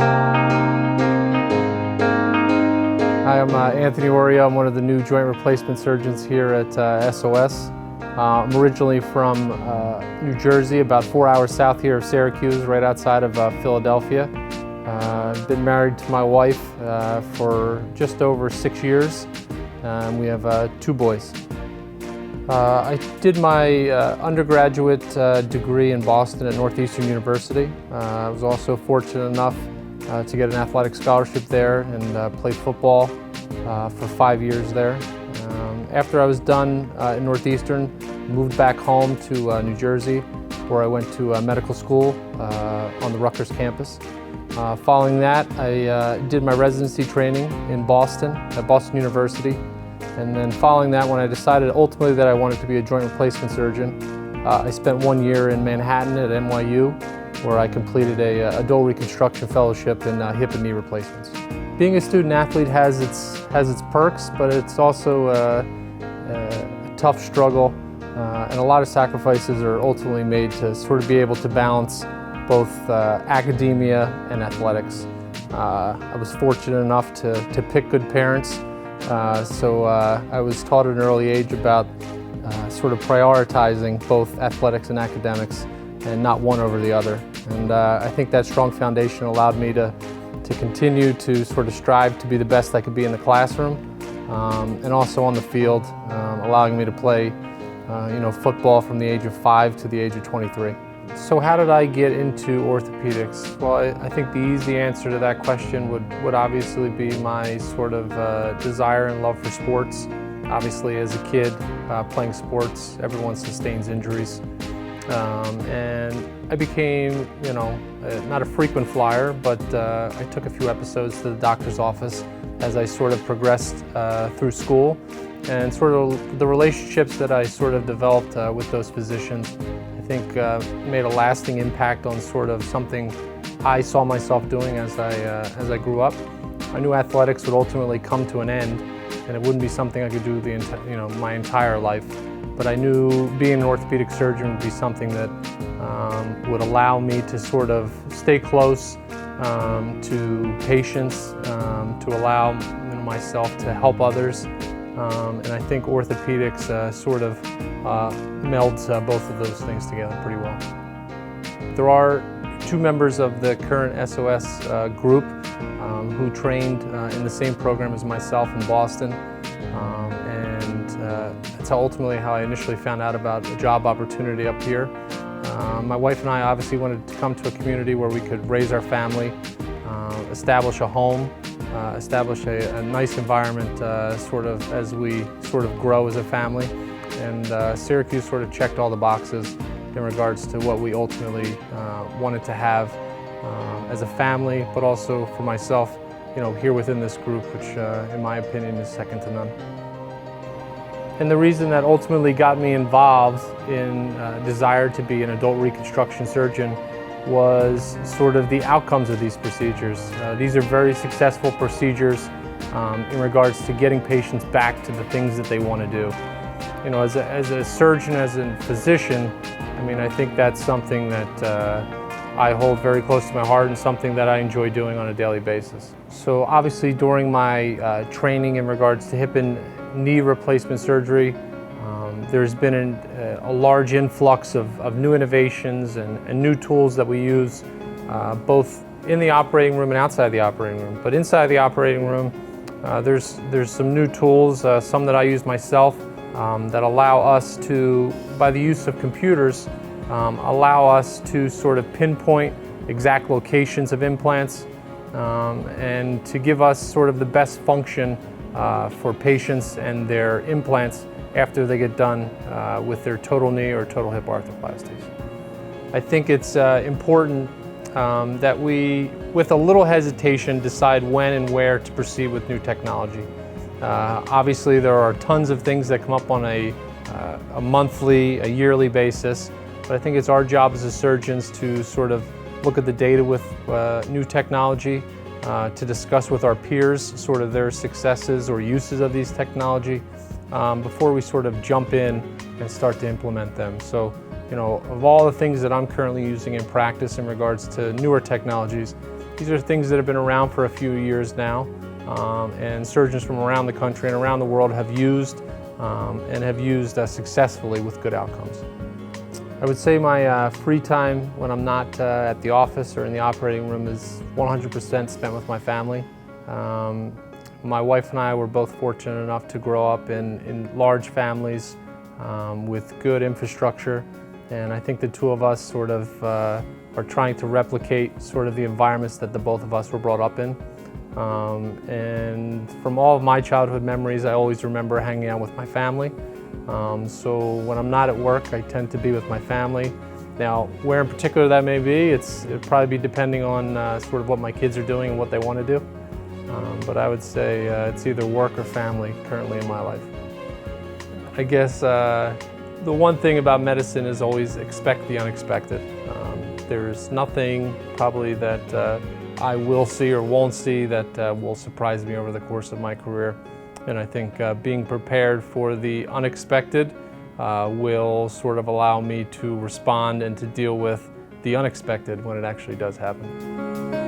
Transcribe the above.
Hi, I'm Anthony Orio. I'm one of the new joint replacement surgeons here at SOS. I'm originally from New Jersey, about 4 hours south here of Syracuse, right outside of Philadelphia. I've been married to my wife for just over 6 years. We have 2 boys. I did my undergraduate degree in Boston at Northeastern University. I was also fortunate enough to get an athletic scholarship there and play football for 5 years there. After I was done in Northeastern, moved back home to New Jersey, where I went to medical school on the Rutgers campus. Following that, I did my residency training in Boston at Boston University. And then following that, when I decided ultimately that I wanted to be a joint replacement surgeon, I spent 1 year in Manhattan at NYU, where I completed a adult reconstruction fellowship in hip and knee replacements. Being a student athlete has its perks, but it's also a tough struggle, and a lot of sacrifices are ultimately made to sort of be able to balance both academia and athletics. I was fortunate enough to pick good parents, so I was taught at an early age about sort of prioritizing both athletics and academics and not one over the other. And I think that strong foundation allowed me to continue to sort of strive to be the best I could be in the classroom, and also on the field, allowing me to play football from the age of 5 to the age of 23. So how did I get into orthopedics? Well, I think the easy answer to that question would obviously be my sort of desire and love for sports. Obviously, as a kid playing sports, everyone sustains injuries. And I became, not a frequent flyer, but I took a few episodes to the doctor's office as I sort of progressed through school, and sort of the relationships that I sort of developed with those physicians, I think made a lasting impact on sort of something I saw myself doing as I grew up. I knew athletics would ultimately come to an end, and it wouldn't be something I could do my entire life. But I knew being an orthopedic surgeon would be something that would allow me to sort of stay close to patients, to allow myself to help others. And I think orthopedics sort of melds both of those things together pretty well. There are 2 members of the current SOS group who trained in the same program as myself in Boston. That's ultimately how I initially found out about a job opportunity up here. My wife and I obviously wanted to come to a community where we could raise our family, establish a home, establish a nice environment sort of as we sort of grow as a family. And Syracuse sort of checked all the boxes in regards to what we ultimately wanted to have as a family, but also for myself, here within this group, which in my opinion is second to none. And the reason that ultimately got me involved in desire to be an adult reconstruction surgeon was sort of the outcomes of these procedures. These are very successful procedures in regards to getting patients back to the things that they want to do. As a surgeon, as a physician, I think that's something that I hold very close to my heart and something that I enjoy doing on a daily basis. So obviously during my training in regards to hip and knee replacement surgery, there's been a large influx of new innovations and new tools that we use both in the operating room and outside the operating room. But inside the operating room, there's some new tools, some that I use myself, that allow us to, by the use of computers, allow us to sort of pinpoint exact locations of implants and to give us sort of the best function for patients and their implants after they get done with their total knee or total hip arthroplasties. I think it's important that we, with a little hesitation, decide when and where to proceed with new technology. Obviously, there are tons of things that come up on a monthly, a yearly basis, but I think it's our job as surgeons to sort of look at the data with new technology, to discuss with our peers sort of their successes or uses of these technology before we sort of jump in and start to implement them. So, of all the things that I'm currently using in practice in regards to newer technologies, These are things that have been around for a few years now, and surgeons from around the country and around the world have used successfully with good outcomes. I would say my free time when I'm not at the office or in the operating room is 100% spent with my family. My wife and I were both fortunate enough to grow up in large families with good infrastructure, and I think the two of us sort of are trying to replicate sort of the environments that the both of us were brought up in. And from all of my childhood memories, I always remember hanging out with my family. So when I'm not at work, I tend to be with my family. Now, where in particular that may be, it'll probably be depending on sort of what my kids are doing and what they want to do. But I would say it's either work or family currently in my life. I guess the one thing about medicine is always expect the unexpected. There's nothing probably that I will see or won't see that will surprise me over the course of my career. And I think being prepared for the unexpected will sort of allow me to respond and to deal with the unexpected when it actually does happen.